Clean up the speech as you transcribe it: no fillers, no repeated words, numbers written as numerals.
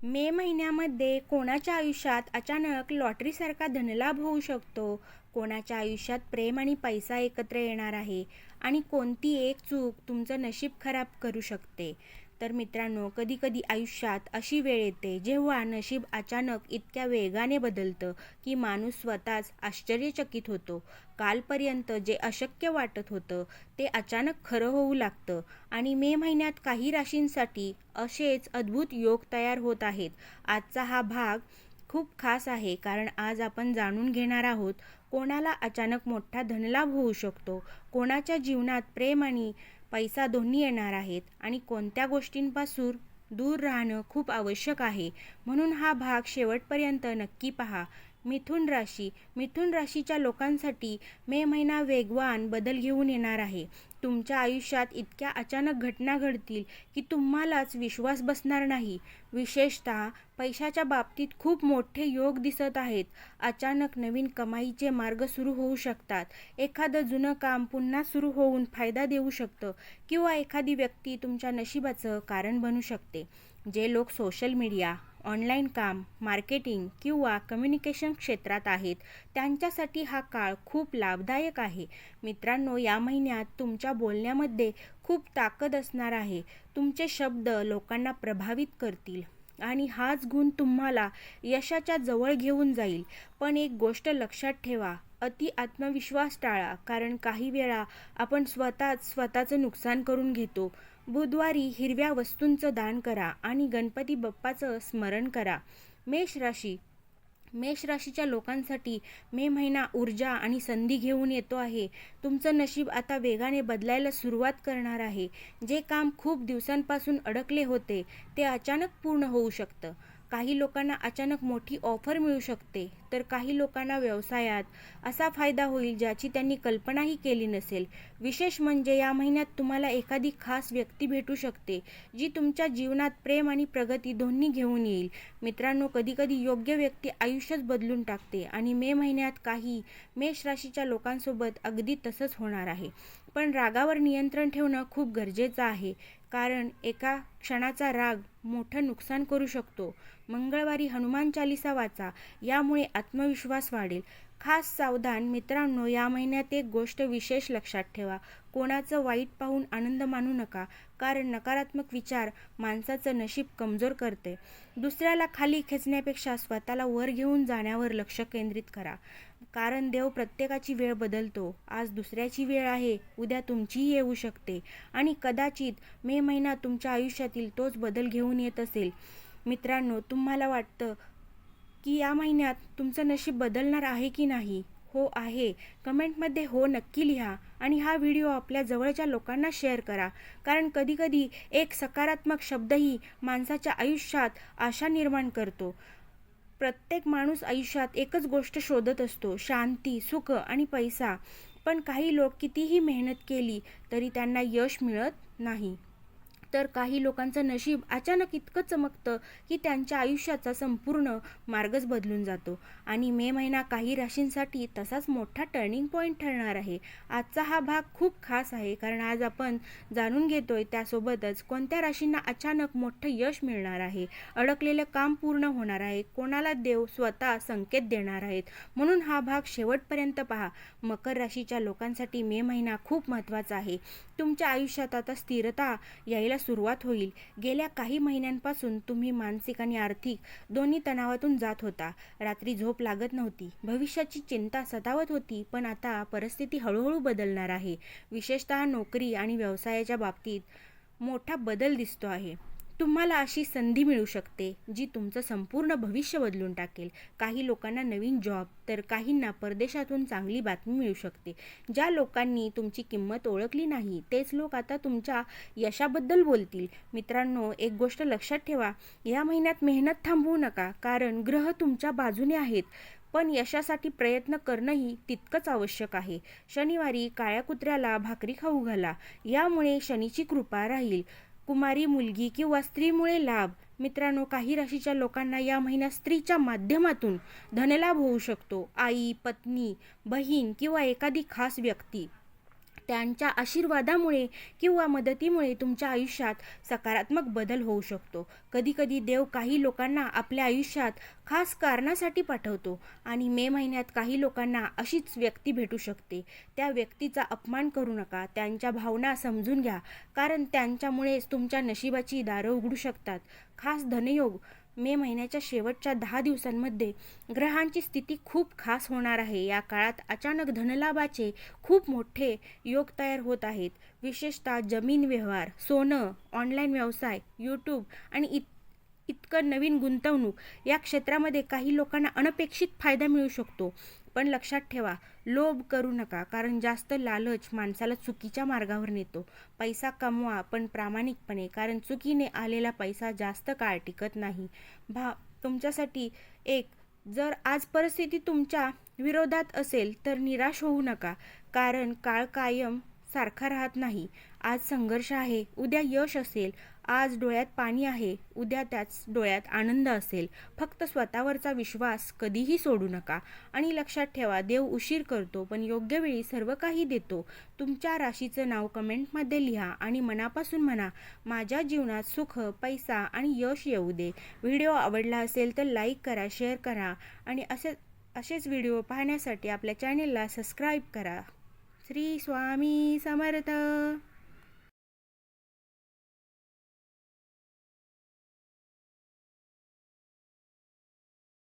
मे महिन्यामध्ये कोणाच्या आयुष्यात अचानक लॉटरीसारखा धनलाभ होऊ शकतो? कोणाच्या आयुष्यात प्रेम आणि पैसा एकत्र येणार आहे आणि कोणती एक चूक तुमचं नशीब खराब करू शकते? तर मित्रांनो, कधीकधी आयुष्यात अशी वेळ येते जेव्हा नशीब अचानक इतक्या वेगाने बदलतं की माणूस स्वतःच आश्चर्यचकित होतो. कालपर्यंत जे अशक्य वाटत होतं ते अचानक खरं होऊ लागतं आणि मे महिन्यात काही राशींसाठी असेच अद्भुत योग तयार होत आहेत. आजचा हा भाग खूप खास आहे कारण आज आपण जाणून घेणार आहोत कोणाला अचानक मोठा धनलाभ होऊ शकतो, कोणाच्या जीवनात प्रेम आणि पैसा दोन्ही येणार आहेत आणि कोणत्या गोष्टींपासून दूर राहणं खूप आवश्यक आहे. म्हणून हा भाग शेवटपर्यंत नक्की पहा. मिथुन राशीच्या लोकांसाठी मे महिना वेगवान बदल घेऊन येणार आहे. तुमच्या आयुष्यात इतक्या अचानक घटना घडतील की तुम्हालाच विश्वास बसणार नाही. विशेषतः पैशाच्या बाबतीत खूप मोठे योग दिसत आहेत. अचानक नवीन कमाईचे मार्ग सुरू होऊ शकतात. एखादं जुनं काम पुन्हा सुरू होऊन फायदा देऊ शकतं किंवा एखादी व्यक्ती तुमच्या नशिबाचं कारण बनू शकते. जे लोक सोशल मीडिया, ऑनलाईन काम, मार्केटिंग किंवा कम्युनिकेशन क्षेत्रात आहेत त्यांच्यासाठी हा काळ खूप लाभदायक आहे. मित्रांनो, या महिन्यात तुमच्या बोलण्यामध्ये खूप ताकद असणार आहे. तुमचे शब्द लोकांना प्रभावित करतील आणि हाच गुण तुम्हाला यशाच्या जवळ घेऊन जाईल. पण एक गोष्ट लक्षात ठेवा, अति आत्मविश्वास टाळा, कारण काही वेळा आपण स्वतःचं नुकसान करून घेतो. बुधवारी हिरव्या वस्तूंचं दान करा आणि गणपती बाप्पाचं स्मरण करा. मेष राशीच्या लोकांसाठी मे महिना ऊर्जा आणि संधी घेऊन येतो आहे. तुमचं नशीब आता वेगाने बदलायला सुरुवात करणार आहे. जे काम खूप दिवसांपासून अडकले होते ते अचानक पूर्ण होऊ शकतं. काही लोकांना अचानक मोठी ऑफर मिळू शकते, तर काही लोकांना व्यवसायात असा फायदा होईल ज्याची त्यांनी कल्पनाही केली नसेल. विशेष म्हणजे या महिन्यात तुम्हाला एखादी खास व्यक्ती भेटू शकते जी तुमच्या जीवनात प्रेम आणि प्रगती दोन्ही घेऊन येईल. मित्रांनो, कधीकधी योग्य व्यक्ती आयुष्यच बदलून टाकते आणि मे महिन्यात काही मेष राशीच्या लोकांसोबत अगदी तसंच होणार आहे. पण रागावर नियंत्रण ठेवणं खूप गरजेचं आहे, कारण एका क्षणाचा राग मोठं नुकसान करू शकतो. मंगळवारी हनुमान चालीसा वाचा, यामुळे आत्मविश्वास वाढेल. खास सावधान मित्रांनो, या महिन्यात एक गोष्ट विशेष लक्षात ठेवा. कोणाचं वाईट पाहून आनंद मानू नका, कारण नकारात्मक विचार माणसाचं नशीब कमजोर करते. दुसऱ्याला खाली खेचण्यापेक्षा स्वतःला वर घेऊन जाण्यावर लक्ष केंद्रित करा, कारण देव प्रत्येकाची वेळ बदलतो. आज दुसऱ्याची वेळ आहे, उद्या तुमचीही येऊ शकते आणि कदाचित मे महिना तुमच्या आयुष्यातील तोच बदल घेऊन येत असेल. मित्रांनो, तुम्हाला वाटतं की या महिन्यात तुमचं नशीब बदलणार आहे की नाही? हो आहे. कमेंटमध्ये हो नक्की लिहा आणि हा व्हिडिओ आपल्या जवळच्या लोकांना शेअर करा, कारण कधीकधी एक सकारात्मक शब्दही माणसाच्या आयुष्यात आशा निर्माण करतो. प्रत्येक माणूस आयुष्यात एकच गोष्ट शोधत असतो, शांती, सुख आणि पैसा. पण काही लोक कितीही मेहनत केली तरी त्यांना यश मिळत नाही. तर काही लोकांचं नशीब अचानक इतकं चमकतं की त्यांच्या आयुष्याचा संपूर्ण मार्गच बदलून जातो. आणि मे महिना काही राशींसाठी तसाच मोठा टर्निंग पॉईंट ठरणार आहे. आजचा हा भाग खूप खास आहे, कारण आज आपण जाणून घेतोय त्यासोबतच कोणत्या राशींना अचानक मोठं यश मिळणार आहे, अडकलेलं काम पूर्ण होणार आहे, कोणाला देव स्वतः संकेत देणार आहेत. म्हणून हा भाग शेवटपर्यंत पहा. मकर राशीच्या लोकांसाठी मे महिना खूप महत्त्वाचा आहे. तुमच्या आयुष्यात आता स्थिरता यायला सुरुवात होईल. गेल्या काही महिन्यांपासून तुम्ही मानसिक आणि आर्थिक दोन्ही तणावातून जात होता. रात्री झोप लागत नव्हती, भविष्याची चिंता सतावत होती. पण आता परिस्थिती हळूहळू बदलणार आहे. विशेषतः नोकरी आणि व्यवसायाच्या बाबतीत मोठा बदल दिसतो आहे. तुम्हाला अशी संधी मिळू शकते जी तुमचं संपूर्ण भविष्य बदलून टाकेल. काही लोकांना नवीन जॉब, तर काहींना परदेशातून चांगली बातमी मिळू शकते. ज्या लोकांनी तुमची किंमत ओळखली नाही तेच लोक आता तुमच्या यशाबद्दल बोलतील. मित्रांनो, एक गोष्ट लक्षात ठेवा, या महिन्यात मेहनत थांबवू नका, कारण ग्रह तुमच्या बाजूने आहेत. पण यशासाठी प्रयत्न करणंही तितकंच आवश्यक आहे. शनिवारी काळ्या कुत्र्याला भाकरी खाऊ घाला, यामुळे शनीची कृपा राहील. कुमारी मुलगी किंवा स्त्रीमुळे लाभ. मित्रांनो, काही राशीच्या लोकांना या महिन्यात स्त्रीच्या माध्यमातून धनलाभ होऊ शकतो. आई, पत्नी, बहीण किंवा एखादी खास व्यक्ती त्यांच्या आशीर्वादामुळे किंवा मदतीमुळे तुमच्या आयुष्यात सकारात्मक बदल होऊ शकतो. कधीकधी देव काही लोकांना आपल्या आयुष्यात खास कारणासाठी पाठवतो आणि मे महिन्यात काही लोकांना अशीच व्यक्ती भेटू शकते. त्या व्यक्तीचा अपमान करू नका, त्यांच्या भावना समजून घ्या, कारण त्यांच्यामुळेच तुमच्या नशिबाची दारं उघडू शकतात. खास धनयोग मे महिन्याच्या शेवटच्या 10 दिवसांमध्ये ग्रहांची स्थिती खूप खास होणार आहे. या काळात अचानक धनलाभाचे खूप मोठे योग तयार होत आहेत. विशेषतः जमीन व्यवहार, सोनं, ऑनलाईन व्यवसाय, यूट्यूब आणि इतकं नवीन गुंतवणूक या क्षेत्रामध्ये काही लोकांना अनपेक्षित फायदा मिळू शकतो. पण लक्षात ठेवा, लोभ करू नका, कारण जास्त लालच माणसाला चुकीच्या मार्गावर नेतो. पैसा कमवा, पण प्रामाणिकपणे, कारण चुकीने आलेला पैसा जास्त काळ टिकत नाही. तुमच्यासाठी जर आज परिस्थिती तुमच्या विरोधात असेल तर निराश होऊ नका, कारण काळ कायम सारखा राहत नाही. आज संघर्ष आहे, उद्या यश असेल. आज डोळ्यात पाणी आहे, उद्या त्याच डोळ्यात आनंद असेल. फक्त स्वतःवरचा विश्वास कधीही सोडू नका आणि लक्षात ठेवा, देव उशीर करतो पण योग्य वेळी सर्व काही देतो. तुमच्या राशीचं नाव कमेंटमध्ये लिहा आणि मनापासून म्हणा, माझ्या जीवनात सुख, पैसा आणि यश येऊ दे. व्हिडिओ आवडला असेल तर लाईक करा, शेअर करा आणि असेच व्हिडिओ पाहण्यासाठी आपल्या चॅनेलला सबस्क्राईब करा. श्री स्वामी समर्थ.